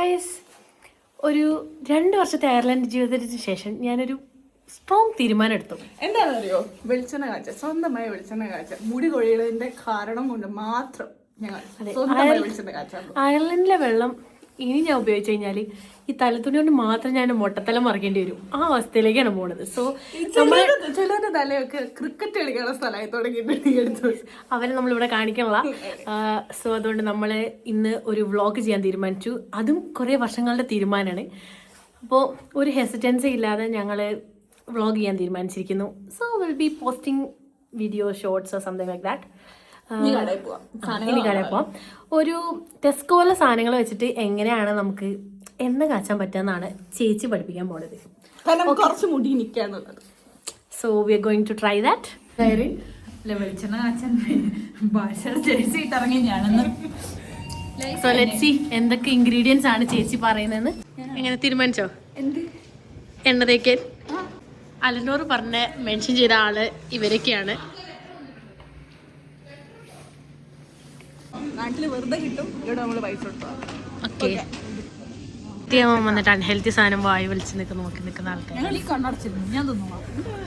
Guys, ഒരു 2 വർഷത്തെ Ireland ജീവിതത്തിന് ശേഷം ഞാനൊരു സ്ട്രോങ് തീരുമാനം എടുത്തു. എന്താണെന്നറിയോ? വെളിച്ചെണ്ണ കാച്ച, സ്വന്തമായി വെളിച്ചെണ്ണ കാച്ച. മുടി കൊഴിയുന്നതിന്റെ കാരണം കൊണ്ട് മാത്രം ഞങ്ങൾ സ്വന്തമായി വെളിച്ചെണ്ണ കാച്ചാൻ. അയർലൻഡിലെ വെള്ളം ഇനി ഞാൻ ഉപയോഗിച്ച് കഴിഞ്ഞാൽ ഈ തലത്തുണി കൊണ്ട് മാത്രം ഞാൻ മൊട്ടത്തലം മറിക്കേണ്ടി വരും. ആ അവസ്ഥയിലേക്കാണ് പോണത്. സോ ചിലരുടെ തലയൊക്കെ ക്രിക്കറ്റ് കളിക്കാനുള്ള സ്ഥലമായി തുടങ്ങിയിട്ട് അവരെ നമ്മളിവിടെ കാണിക്കണില്ല. സോ അതുകൊണ്ട് നമ്മൾ ഇന്ന് ഒരു വ്ളോഗ് ചെയ്യാൻ തീരുമാനിച്ചു. അതും കുറേ വർഷങ്ങളുടെ തീരുമാനമാണ്. അപ്പോൾ ഒരു ഹെസിറ്റൻസി ഇല്ലാതെ ഞങ്ങൾ വ്ളോഗ് ചെയ്യാൻ തീരുമാനിച്ചിരിക്കുന്നു. So will be posting video shorts or something like that. ഇനി കടയിൽ പോവാം. ഒരു ടെസ്കോയിലെ സാധനങ്ങൾ വെച്ചിട്ട് എങ്ങനെയാണ് നമുക്ക് എണ്ണ കാച്ചാൻ പറ്റുമെന്നാണ് ചേച്ചി പഠിപ്പിക്കാൻ പോണത്. കുറച്ച് മുടി നിൽക്കാന്നുള്ളത്. So we are going to try that. വെളിച്ചെണ്ണ കാച്ചാൻ ഭാഷ ചേച്ചി ഇട്ടിറങ്ങി ഞാനെന്ന്. സോ ലെറ്റ്സ് സീ എന്തൊക്കെ ഇൻഗ്രീഡിയൻസ് ആണ് ചേച്ചി പറയുന്നതെന്ന്. എങ്ങനെ തീരുമാനിച്ചോ? എണ്ണ തേക്കാൻ അലനോർ പറഞ്ഞ മെൻഷൻ ചെയ്ത ആള് ഇവരൊക്കെയാണ്. നാട്ടില് വെറുതെ കിട്ടും, ഇവിടെ നമ്മള് പൈസ കൊടുത്താൽ. ഓക്കെ, വന്നിട്ട് അൺഹെൽത്തി സാധനം വായു വലിച്ചു നിൽക്കുന്ന ആൾക്കാർ.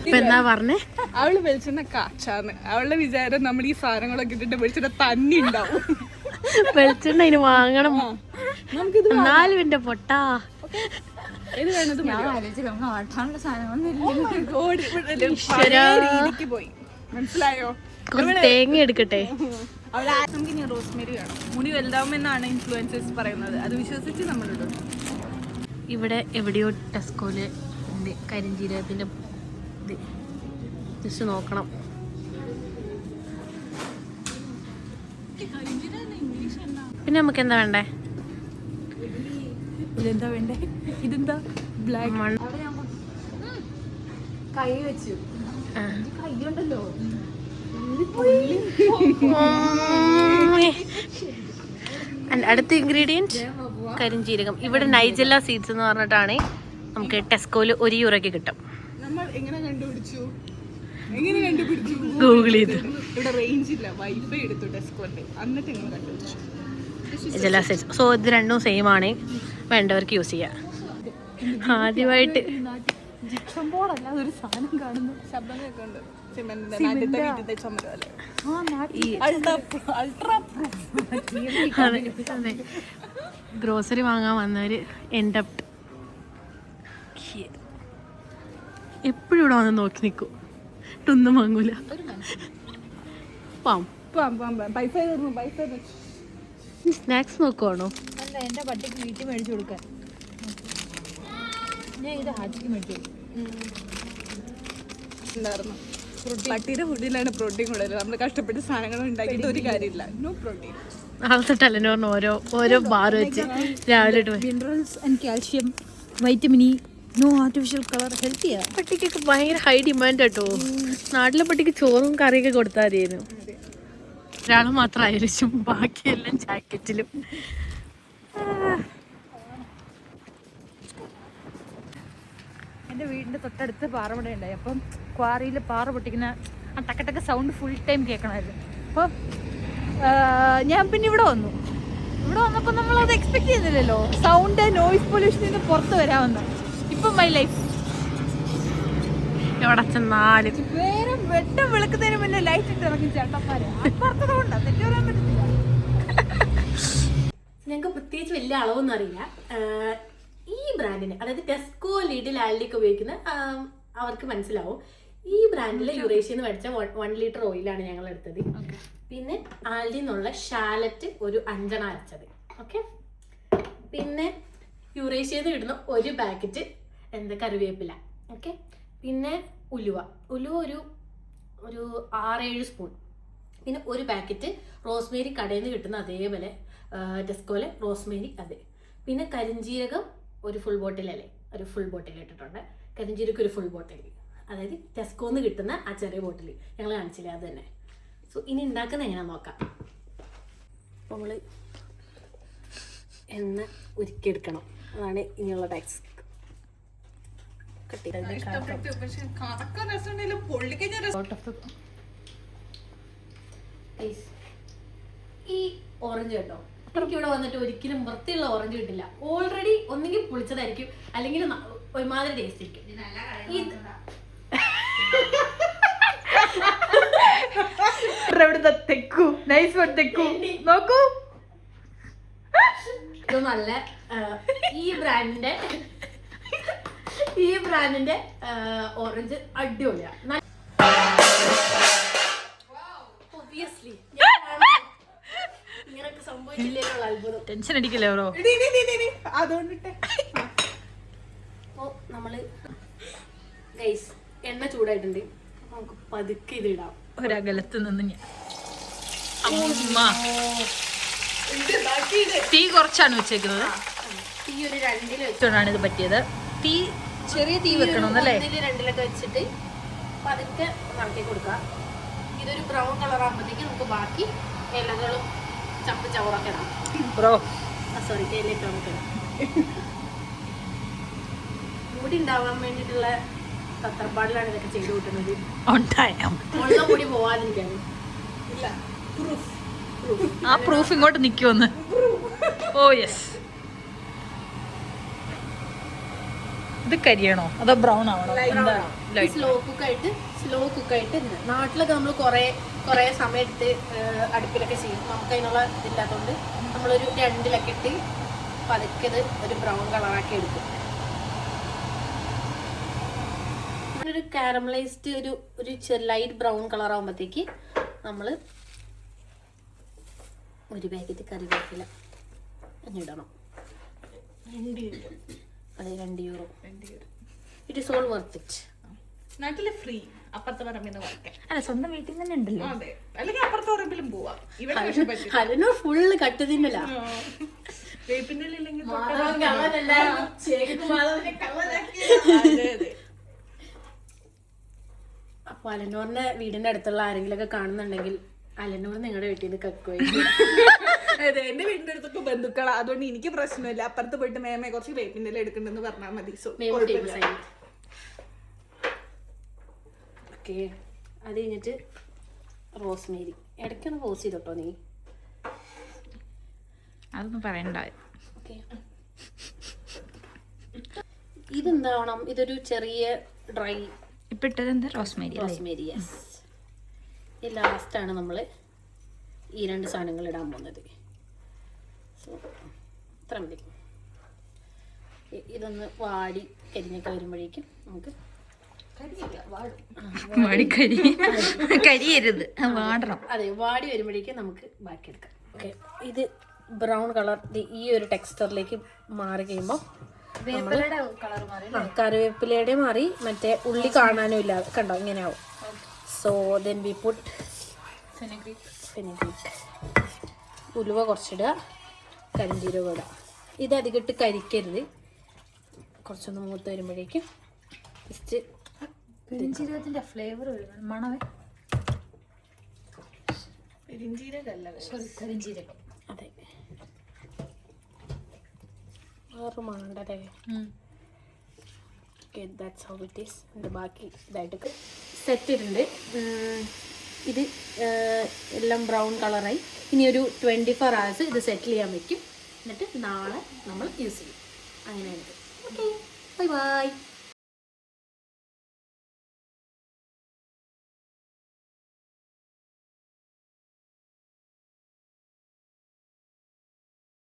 ഇപ്പൊ എന്താ പറഞ്ഞേ? അവള് വെളിച്ചെണ്ണ കാച്ചാന്ന്. അവളുടെ വിചാരം നമ്മൾ ഈ സാധനങ്ങളൊക്കെ ഇട്ടിട്ട് വെളിച്ചെണ്ണ തന്നെ ഉണ്ടാവും. വെളിച്ചെണ്ണ അതിന് വാങ്ങണം. എന്നാലും എന്റെ പൊട്ടാ ഇത് വേണത് പോയി. മനസ്സിലായോ? കുറച്ച് തേങ്ങ എടുക്കട്ടെ. നമുക്ക് ഇനി റോസ്മേരി വേണം. മുടി വലുതാവുമെന്നാണ് ഇൻഫ്ലുവൻസേഴ്സ് പറയുന്നത്. അത് വിശ്വസിച്ച് നമ്മളിടും. ഇവിടെ എവിടെയോ ടെസ്കോല് ഉണ്ട് കരിഞ്ചീരകത്തിന്റെ ഇത്. ജസ്റ്റ് നോക്കണം. പിന്നെ നമുക്ക് എന്താ വേണ്ടേ? ഇതെന്താ വേണ്ടേ? ഇതെന്താ ബ്ലാക്ക് കൈ വെച്ചു. കൈ ഉണ്ടല്ലോ. അടുത്ത ഇൻഗ്രീഡിയൻറ്റ് കരിഞ്ചീരകം. ഇവിടെ നൈജല്ല സീഡ്സ് എന്ന് പറഞ്ഞിട്ടാണ് നമുക്ക് ടെസ്കോല് €1 കിട്ടും. നമ്മൾ എങ്ങനെ കണ്ടുപിടിച്ചു? ഗൂഗിൾ ചെയ്തു. ഇവിടെ റേഞ്ച് ഇല്ല, വൈഫൈ എടുത്തു ടെസ്കോന്റെ. എന്നിട്ട് നിങ്ങൾ കണ്ടുപിടിച്ചു നൈജല്ല സീഡ്സ്. സോ ഇത് രണ്ടും സെയിം ആണ്, വേണ്ടവർക്ക് യൂസ് ചെയ്യാം. ആദ്യമായിട്ട് ഒരു സാധനം കാണുന്നു. ശബ്ദം കേൾക്കുന്നുണ്ട്. ഗ്രോസറി വാങ്ങാൻ വന്നവര് എൻ്റെ എപ്പോഴും ഇവിടെ വന്ന് നോക്കി നിൽക്കും. ഒന്നും വാങ്ങൂല. സ്നാക്സ് നോക്കുവാണോ? അല്ല, എന്റെ പട്ടിക്ക് വീട്ടിൽ മേടിച്ചു കൊടുക്കാൻ. ഞാൻ ഇത് ഹാച്ചിക്ക് മേടിച്ചു. പട്ടിയുടെ ഫുഡിലാണ് പ്രോട്ടീൻ കൂടുതൽ. നമ്മൾ കഷ്ടപ്പെട്ട് സാധനങ്ങൾ ഉണ്ടാക്കിയിട്ട് ഒരു കാര്യമില്ല. No protein. നാളത്തെ ടലനോറിന് ഓരോ ബാർ വെച്ച് രാവിലെ minerals and calcium, vitamin E, no artificial colour, ഹെൽത്തിയാ. പട്ടിക്കൊക്കെ ഭയങ്കര ഹൈ ഡിമാൻഡ് കേട്ടോ. നാട്ടിലെ പട്ടിക്ക് ചോറും കറിയൊക്കെ കൊടുത്താൽ മതിയായിരുന്നു. ഒരാൾ മാത്രം ആയിരിക്കും, ബാക്കിയെല്ലാം ജാക്കറ്റിലും. എൻ്റെ വീടിൻ്റെ തൊട്ടടുത്ത് പാറമട ഉണ്ടായി. അപ്പം ക്വാറിയിൽ പാറ പൊട്ടിക്കുന്ന ആ ടക്കട്ടക്ക സൗണ്ട് ഫുൾ ടൈം കേൾക്കണമായിരുന്നു. അപ്പം ഞാൻ പിന്നെ ഇവിടെ വന്നപ്പോൾ നമ്മളത് എക്സ്പെക്ട് ചെയ്യുന്നില്ലല്ലോ, സൗണ്ട് നോയിസ് പൊല്യൂഷനിൽ നിന്ന് പുറത്ത് വരാമെന്ന്. ഇപ്പം മൈ ലൈഫ് എവിടെ ചെന്നാലും വേറെ വെട്ടം വിളക്കുന്നതിന് മുന്നേ ലൈറ്റ് ഇട്ട് ഇറങ്ങി ചേട്ടന്മാര്. പുറത്തതുകൊണ്ടാ തെറ്റി പറയാൻ പറ്റില്ല. ഞങ്ങൾക്ക് പ്രത്യേകിച്ച് വലിയ അളവൊന്നും അറിയില്ല. ഈ ബ്രാൻഡിന്, അതായത് ടെസ്കോ, ലിഡിൽ, ആൽഡിക്ക് ഉപയോഗിക്കുന്ന അവർക്ക് മനസ്സിലാവും. ഈ ബ്രാൻഡിലെ യുറേഷ്യന്ന് മേടിച്ച 1 ലിറ്റർ ഓയിലാണ് ഞങ്ങൾ എടുത്തത്. പിന്നെ ആൽഡി എന്നുള്ള ഷാലറ്റ് ഒരു 5 അരച്ചത്. ഓക്കെ, പിന്നെ യുറേഷ്യന്ന് ഇടുന്ന ഒരു പാക്കറ്റ് കറിവേപ്പില. ഓക്കെ, പിന്നെ ഉലുവ ഒരു 6-7 സ്പൂൺ. പിന്നെ ഒരു പാക്കറ്റ് റോസ്മേരി കടയിൽ നിന്ന് കിട്ടുന്ന അതേപോലെ ടെസ്കോലെ റോസ്മേരി അതെ. പിന്നെ കരിഞ്ജീരകം ഒരു ഫുൾ ബോട്ടിൽ ഇട്ടിട്ടുണ്ട്. കരിഞ്ജീരകം ഒരു ഫുൾ ബോട്ടിൽ, അതായത് ടെസ്കോന്ന് കിട്ടുന്ന ആ ചെറിയ ബോട്ടിൽ ഞങ്ങൾ കാണിച്ചില്ലേ, അത് തന്നെ. സോ ഇനി ഉണ്ടാക്കുന്നത് എങ്ങനെയാണെന്ന് നോക്കാം. അപ്പോൾ നമ്മൾ എണ്ണ ഉരുക്കിയെടുക്കണം, അതാണ് ഇനിയുള്ള ടാക്സ്. ഈ ഓറഞ്ച് കേട്ടോ, എനിക്ക് ഇവിടെ വന്നിട്ട് ഒരിക്കലും വൃത്തിയുള്ള ഓറഞ്ച് കിട്ടില്ല. ഓൾറെഡി ഒന്നെങ്കിൽ പുളിച്ചതായിരിക്കും, അല്ലെങ്കിൽ ഒരുമാതിരി ടേസ്റ്റ് ഇരിക്കും. തെക്കു നൈസ് വൺ തെക്കു നോക്കൂ. ഇത് നല്ല ഈ ബ്രാൻഡിന്റെ ഓറഞ്ച് അടിപൊളിയാണ്. ഒബിയസ്ലി ഇങ്ങനൊക്കെ സംഭവിച്ചില്ലേന്നുള്ള അത്ഭുതം. ടെൻഷൻ അടിക്കില്ലേ ബ്രോ? അതുകൊണ്ടിട്ട് നമ്മള് ഗൈസ് എണ്ണ ചൂടായിട്ടുണ്ട്, നമുക്ക് പതുക്കെ ഇത് ഇടാം. ഒരകലത്ത് നിന്ന് ഞാൻ തീ കുറച്ചാണ് വെച്ചേക്കുന്നത്. തീ ഒരു 2-ൽ വെച്ചോണ്ടാണ് ഇത് പറ്റിയത്. തീ ചെറിയ തീ വെക്കണമെന്നല്ലേ? 1-2 വെച്ചിട്ട് പതുക്കെ നടത്തി കൊടുക്കാം. ഇതൊരു ബ്രൗൺ കളർ ആകുമ്പോഴത്തേക്ക് നമുക്ക് ബാക്കി ഇലകളും ചപ്പ് ചവറൊക്കെ ഇടാം. ബ്രോ സോറി, തേയിലൊക്കെ നമുക്ക് ഇടാം. മുടി ഉണ്ടാവാൻ വേണ്ടിയിട്ടുള്ള തത്രപ്പാടിലാണ് ഇതൊക്കെ ചെയ്തു കൂട്ടുന്നത്. ഉള്ള മുടി പോവാതിരിക്കാണ്. ഇല്ല, പ്രൂഫ്. ആ പ്രൂഫ് ഇങ്ങോട്ട് നിക്കുവന്ന്. ഓ യെസ്. ഇത് കരിയണോ അതോ ബ്രൗൺ ആവണോ? സ്ലോ കുക്കായിട്ട് നാട്ടിലൊക്കെ നമ്മൾ കുറേ സമയം എടുത്ത് അടുപ്പിലൊക്കെ ചെയ്യും. നമുക്ക് അതിനുള്ള ഇതില്ലാത്തതുകൊണ്ട് നമ്മളൊരു 2-ലൊക്കെ ഇട്ട് പതുക്കെ ഇത് ഒരു ബ്രൗൺ കളറാക്കി എടുക്കും. ഒരു കാരമലൈസ്ഡ് ഒരു ലൈറ്റ് ബ്രൗൺ കളർ ആകുമ്പോഴത്തേക്ക് നമ്മൾ ഒരു പാക്കറ്റ് കറിവേപ്പില ഇടണം. അതെ, €2. It is all worth it. നാട്ടിലെ ഫ്രീ, അപ്പുറത്തെ പറമ്പിന്ന് വാങ്ങിക്കാം. അല്ല, സ്വന്തം വീട്ടിൽ തന്നെ ഉണ്ടല്ലോ. അതെ, അല്ലെങ്കിൽ അപ്പുറത്തെ പറമ്പിലും പോവാം. ഇവിടെ അതിനോ ഫുള്ള് കട്ട് തിന്നല. വേപ്പിന്റെ ഇല്ലെങ്കിൽ അപ്പൊ അലനൂറിന്റെ വീടിന്റെ അടുത്തുള്ള ആരെങ്കിലും ഒക്കെ കാണുന്നുണ്ടെങ്കിൽ അലനൂർ നിങ്ങളുടെ വീട്ടിൽ നിന്ന് കക്കുവേ. അതെ, എന്റെ വീടിന്റെ അടുത്തൊക്കെ ബന്ധുക്കളാ, അതുകൊണ്ട് എനിക്ക് പ്രശ്നമില്ല. അപ്പുറത്ത് പോയിട്ട് മേമയെ കുറച്ച് വേപ്പിന്റെ ഇല എടുക്കണ്ടെന്ന് പറഞ്ഞാൽ മതി. ഓക്കെ, അത് കഴിഞ്ഞിട്ട് റോസ്മേരി ഇടയ്ക്കൊന്ന് പോസ് ചെയ്തോട്ടോ നീ. അതൊന്നും പറയണ്ട. ഓക്കെ, ഇതെന്താവണം? ഇതൊരു ചെറിയ ഡ്രൈ ഇപ്പൊ ഇട്ടത് എന്താ? റോസ്മേരി. യെസ്. ഈ ലാസ്റ്റാണ് നമ്മൾ ഈ 2 സാധനങ്ങൾ ഇടാൻ പോകുന്നത്. സോ ഇത്ര മതി. ഇതൊന്ന് വാടി കരിഞ്ഞൊക്കെ വരുമ്പോഴേക്കും നമുക്ക് കരിയരുത്, വാടണം. അതെ, വാടി വരുമ്പോഴേക്കും നമുക്ക് ബാക്കിയെടുക്കാം. ഓക്കെ, ഇത് ബ്രൗൺ കളർ ഈ ഒരു ടെക്സ്ചറിലേക്ക് മാറി കഴിയുമ്പോൾ കറിവേപ്പിലയുടെ മാറി, മറ്റേ ഉള്ളി കാണാനും ഇല്ല, കണ്ടോ ഇങ്ങനെ ആവും. So then we put fenugreek. ഉലുവ കുറച്ചിടുക, കരിഞ്ചീരകം ഇടുക. ഇത് അധികമിട്ട് കരിക്കരുത്, കുറച്ചൊന്ന് മൂത്ത് വരുമ്പോഴേക്കും ജസ്റ്റ് പെരിഞ്ചീരകത്തിന്റെ ഫ്ലേവർ മണവേ. കരിഞ്ചീരകം. അതെ, വേറെ മണണ്ടല്ലേ. That's how it is. ബാക്കി ഇതായിട്ടൊക്കെ സെറ്റ് ചെയ്തിട്ടുണ്ട്. ഇത് എല്ലാം ബ്രൗൺ കളറായി. ഇനി ഒരു 24 hours ഇത് സെറ്റിൽ ചെയ്യാൻ വെക്കും. എന്നിട്ട് നാളെ നമ്മൾ യൂസ് ചെയ്യും. അങ്ങനെയാണ്. Okay, bye bye.